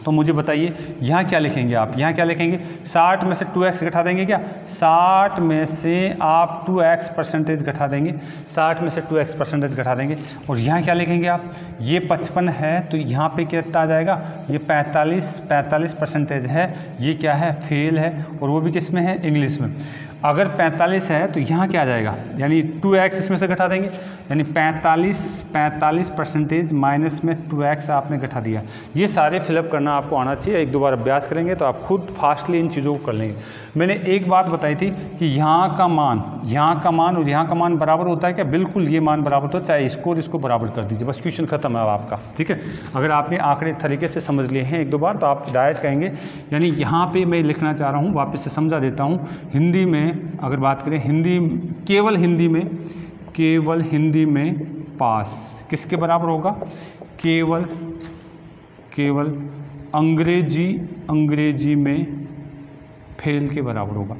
तो मुझे बताइए यहाँ क्या लिखेंगे आप, यहाँ क्या लिखेंगे 60 में से 2x घटा देंगे क्या, 60 में से आप 2x परसेंटेज घटा देंगे, 60 में से 2x परसेंटेज घटा देंगे। और यहाँ क्या लिखेंगे आप, ये 55 है तो यहाँ पे कितना आ जाएगा, ये 45% है, ये क्या है फेल है, और वो भी किस में है इंग्लिश में। अगर 45 है तो यहाँ क्या आ जाएगा, यानी 2x इसमें से घटा देंगे, यानी 45% माइनस में 2x आपने घटा दिया। ये सारे फिलअप करना आपको आना चाहिए, एक दो बार अभ्यास करेंगे तो आप खुद फास्टली इन चीज़ों को कर लेंगे। मैंने एक बात बताई थी कि यहाँ का मान और यहाँ का मान बराबर होता है क्या, बिल्कुल ये मान बराबर होता है, चाहे इसको और इसको बराबर कर दीजिए, बस क्वेश्चन खत्म है आपका, ठीक है। अगर आपने आंकड़े तरीके से समझ लिए हैं एक दो बार तो आप डायरेक्ट कहेंगे। यानी यहाँ पर मैं लिखना चाह रहा हूँ, वापस से समझा देता हूँ। हिंदी में अगर बात करें, केवल हिंदी में पास किसके बराबर होगा, केवल अंग्रेजी में फेल के बराबर होगा।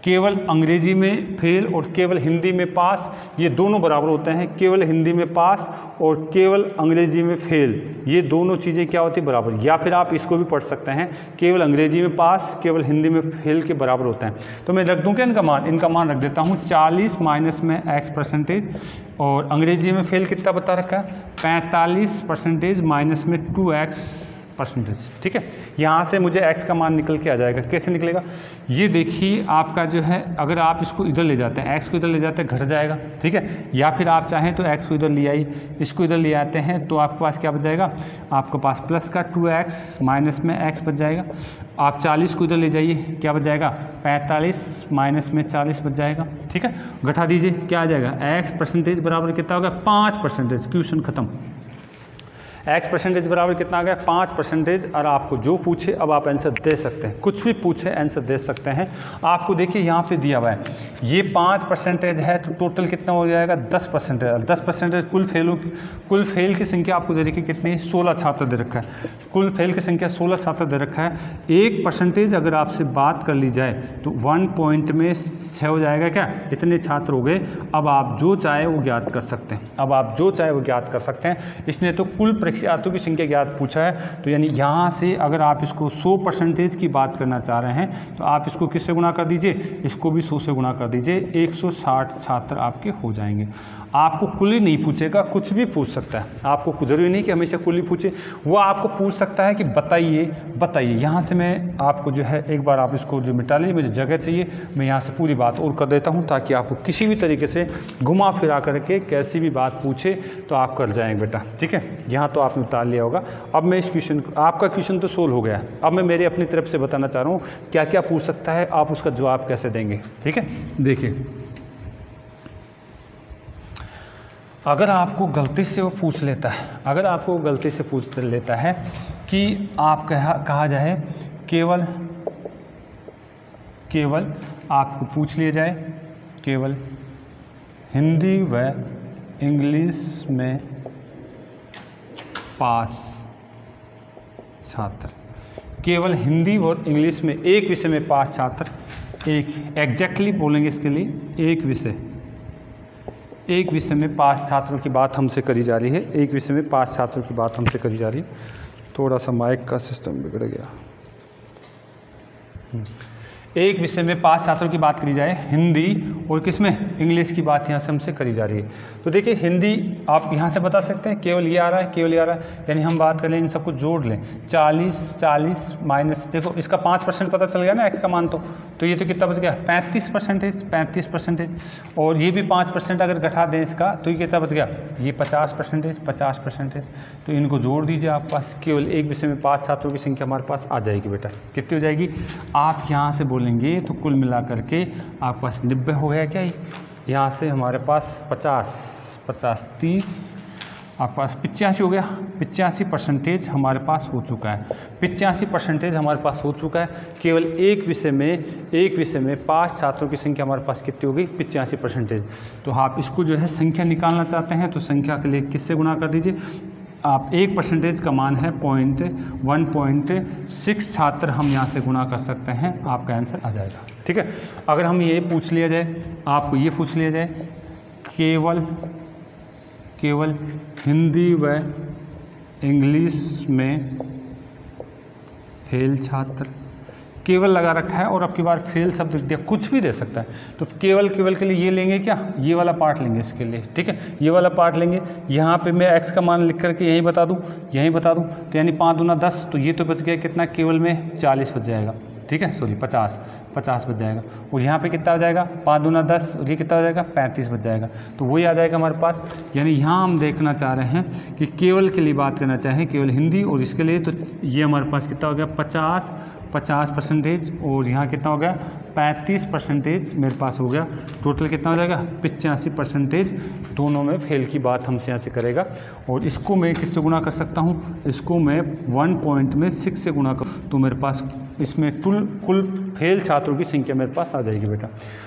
केवल अंग्रेजी में फेल और केवल हिंदी में पास, ये दोनों बराबर होते हैं। केवल हिंदी में पास और केवल अंग्रेजी में फेल, ये दोनों चीज़ें क्या होती है बराबर। या फिर आप इसको भी पढ़ सकते हैं, केवल अंग्रेजी में पास केवल हिंदी में फेल के बराबर होते हैं। तो मैं रख दूँ क्या इनका मान रख देता हूँ 40 माइनस में x परसेंटेज, और अंग्रेजी में फेल कितना बता रखा है 45% माइनस में 2x%, ठीक है। यहाँ से मुझे x का मान निकल के आ जाएगा। कैसे निकलेगा, ये देखिए आपका जो है, अगर आप इसको इधर ले जाते हैं, x को इधर ले जाते हैं, घट जाएगा, ठीक है। या फिर आप चाहें तो x को इधर ले आइए, इसको इधर ले आते हैं तो आपके पास क्या बच जाएगा, आपके पास प्लस का 2x माइनस में x बच जाएगा। आप 40 को इधर ले जाइए, क्या बच जाएगा, 45 माइनस में 40 बच जाएगा, ठीक है। घटा दीजिए, क्या आ जाएगा, x% बराबर कितना होगा, 5%। क्वेश्चन खत्म। x% बराबर कितना आ गया, 5%। और आपको जो पूछे अब आप आंसर दे सकते हैं, कुछ भी पूछे आंसर दे सकते हैं। आपको देखिए यहाँ पे दिया हुआ है, ये 5% है तो टोटल कितना हो जाएगा, 10%। 10% कुल फेल की संख्या आपको दे रखी कितनी, 16 छात्र दे रखा है। कुल फेल की संख्या 16 छात्र दे रखा है। 1% अगर आपसे बात कर ली जाए तो 1 पॉइंट में 6 हो जाएगा, क्या इतने छात्र हो गए। अब आप जो चाहे वो ज्ञात कर सकते हैं, अब आप जो चाहे वो ज्ञात कर सकते हैं। इसने तो कुल परीक्षार्थियों की संख्या ज्ञात पूछा है, तो यानी यहाँ से अगर आप इसको 100% की बात करना चाह रहे हैं तो आप इसको किससे गुना कर दीजिए, इसको भी 100 से गुना कर दीजिए, 160 छात्र आपके हो जाएंगे। आपको कुल ही नहीं पूछेगा, कुछ भी पूछ सकता है। आपको जरूरी नहीं कि हमेशा कुल ही पूछे, वो आपको पूछ सकता है कि बताइए। यहाँ से मैं आपको जो है एक बार आप इसको जो मिटा लीजिए, मुझे जगह चाहिए, मैं यहाँ से पूरी बात और कर देता हूँ ताकि आपको किसी भी तरीके से घुमा फिरा करके कैसी भी बात पूछे तो आप कर जाएंगे बेटा, ठीक है। यहाँ तो आपने उतार लिया होगा। अब मैं इस क्वेश्चन, आपका क्वेश्चन तो सोल्व हो गया है, अब मैं मेरे अपनी तरफ से बताना चाह रहा हूँ क्या क्या पूछ सकता है, आप उसका जवाब कैसे देंगे, ठीक है। देखिए, अगर आपको गलती से वो पूछ लेता है, अगर आपको गलती से पूछ लेता है कि आप कहा जाए केवल आपको पूछ लिया जाए केवल हिंदी व इंग्लिश में पास छात्र, केवल हिंदी और इंग्लिश में एक विषय में पास छात्र, एक एग्जैक्टली बोलेंगे इसके लिए, एक विषय में 5 छात्रों की बात हमसे करी जा रही है, एक विषय में 5 छात्रों की बात हमसे करी जा रही है। थोड़ा सा माइक का सिस्टम बिगड़ गया। एक विषय में 5 छात्रों की बात करी जाए, हिंदी और किसमें, इंग्लिश की बात यहाँ से हमसे करी जा रही है। तो देखिए हिंदी आप यहाँ से बता सकते हैं, केवल ये आ रहा है, केवल ये आ रहा है, यानी हम बात कर लें, इन सबको जोड़ लें, 40 माइनस, देखो इसका 5% पता चल गया ना x का मान, तो ये तो कितना बच गया, 35%। और ये भी 5% अगर घटा दें इसका तो ये कितना बच गया, ये 50%। तो इनको जोड़ दीजिए, आपके पास केवल एक विषय में 5 छात्रों की संख्या हमारे पास आ जाएगी बेटा। कितनी हो जाएगी, आप यहाँ से बोलेंगे तो कुल मिला करके आपके पास 90 हो गया क्या, यहाँ से हमारे पास 50 30 आपके पास 85 हो गया। 85% हमारे पास हो चुका है, 85% हमारे पास हो चुका है। केवल एक विषय में 5 छात्रों की संख्या हमारे पास कितनी हो गई, 85%। तो आप इसको जो है संख्या निकालना चाहते हैं तो संख्या के लिए किससे गुना कर दीजिए, आप 1% का मान है 1.6 छात्र हम यहाँ से गुना कर सकते हैं, आपका आंसर आ जाएगा, ठीक है। अगर हम ये पूछ लिया जाए, आपको ये पूछ लिया जाए केवल हिंदी व इंग्लिश में फेल छात्र, केवल लगा रखा है और अब की बार फेल शब्द दिया, कुछ भी दे सकता है। तो केवल के लिए ये लेंगे क्या, ये वाला पार्ट लेंगे इसके लिए, ठीक है, ये वाला पार्ट लेंगे। यहाँ पे मैं x का मान लिख करके यहीं बता दूँ, तो यानी 5 दूना 10, तो ये तो बच गया कितना, केवल में 40 बच जाएगा, ठीक है, सॉरी 50 बच जाएगा। और यहाँ पे कितना आ जाएगा, 5 दूना 10, और ये कितना हो जाएगा, 35 बच जाएगा। तो वही आ जाएगा हमारे पास। यानी यहाँ हम देखना चाह रहे हैं कि केवल के लिए बात करना चाहें, केवल हिंदी और इसके लिए, तो ये हमारे पास कितना हो गया, 50% और यहाँ कितना हो गया, 35% मेरे पास हो गया। टोटल कितना हो जाएगा, 85%। दोनों में फेल की बात हमसे यहाँ से करेगा। और इसको मैं किससे गुना कर सकता हूँ, इसको मैं 1.6 से गुना कर, तो मेरे पास इसमें कुल फेल छात्रों की संख्या मेरे पास आ जाएगी बेटा।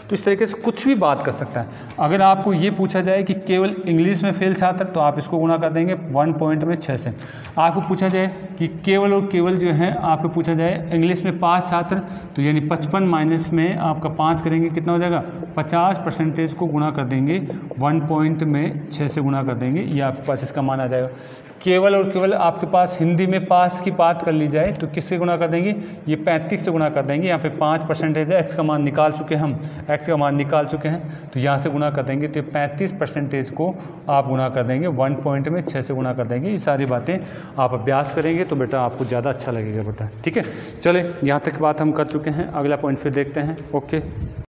तो इस तरीके से कुछ भी बात कर सकता है। अगर आपको ये पूछा जाए कि केवल इंग्लिश में फेल छात्र, तो आप इसको गुना कर देंगे 1.6 से। आपको पूछा जाए कि केवल और केवल जो है, आपको पूछा जाए इंग्लिश में 5 छात्र, तो यानी 55 माइनस में आपका 5 करेंगे, कितना हो जाएगा, 50% को गुना कर देंगे 1.6 से गुना कर देंगे, ये आपके पास इसका मान आ जाएगा। केवल और केवल आपके पास हिंदी में पास की बात कर ली जाए तो किससे गुना कर देंगे, ये 35 से गुना कर देंगे। यहाँ पे 5% है, एक्स का मान निकाल चुके हैं हम, एक्स का मान निकाल चुके हैं, तो यहाँ से गुना कर देंगे तो 35% को आप गुना कर देंगे 1 पॉइंट में 6 से गुना कर देंगे। ये सारी बातें आप अभ्यास करेंगे तो बेटा आपको ज़्यादा अच्छा लगेगा बेटा। ठीक है, चले यहाँ तक बात हम कर चुके हैं, अगला पॉइंट फिर देखते हैं। ओके।